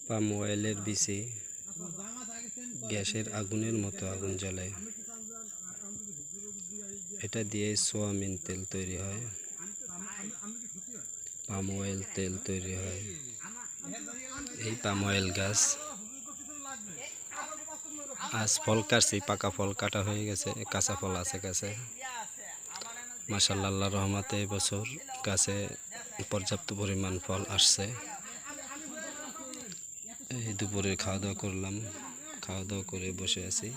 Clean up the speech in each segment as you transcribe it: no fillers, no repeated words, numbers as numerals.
পাম অয়েলের বিচি গ্যাসের আগুনের মতো আগুন জ্বলে। এটা দিয়ে সোয়াবিন তেল তৈরি হয়, পাম অয়েল তেল তৈরি হয়। এই পাম অয়েল গাছ আজ ফল কাটছি, পাকা ফল কাটা হয়ে গেছে, কাঁচা ফল আছে গাছে। মাশাআল্লাহ, আল্লাহর রহমতে এবছর গাছে পর্যাপ্ত পরিমাণ ফল আসছে। এই দুপুরে খাওয়া দাওয়া করলাম, খাওয়া দাওয়া করে বসে আছি।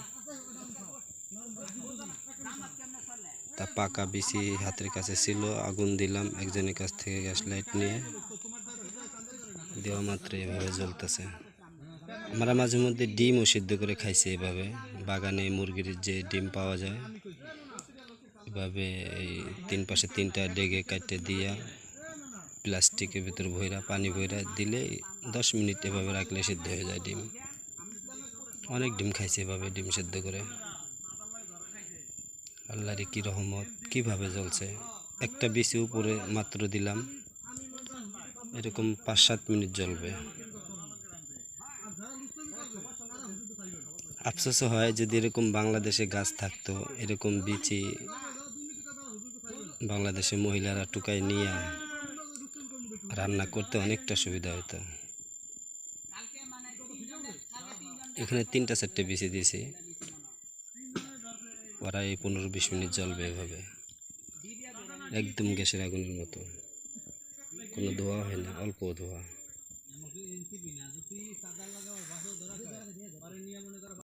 তা পাকা বিচি হাতের কাছে ছিল, আগুন দিলাম একজনের কাছ থেকে গ্যাস লাইট নিয়ে, দেওয়া মাত্র এভাবে জ্বলতেছে। আমরা মাঝে মধ্যে ডিমও সিদ্ধ করে খাইছি এভাবে, বাগানে মুরগির যে ডিম পাওয়া যায় এভাবে এই তিন পাশে তিনটা ডেগে কাটতে দিয়া প্লাস্টিকের ভিতর ভইরা পানি ভইরা দিলে 10 মিনিট এভাবে রাখলে সিদ্ধ হয়ে যায় ডিম। অনেক ডিম খাইছি এভাবে ডিম সিদ্ধ করে। আল্লাহর কি রহমত, কিভাবে জ্বলছে। একটা বিচি উপরে মাত্র দিলাম, এরকম 5-7 মিনিট জ্বলবে। আফসোস হয় যদি এরকম বাংলাদেশে গাছ থাকতো, এরকম বিচি বাংলাদেশে মহিলারা টুকাই নিয়ে রান্না করতে অনেকটা সুবিধা হতো। এখানে 3-4টে বিচি দিয়েছি, প্রায় 15-20 মিনিট জ্বলবে এভাবে, একদম গ্যাসের আগুনের মতো। কোনো ধোয়া হয় না, অল্প ধোয়া।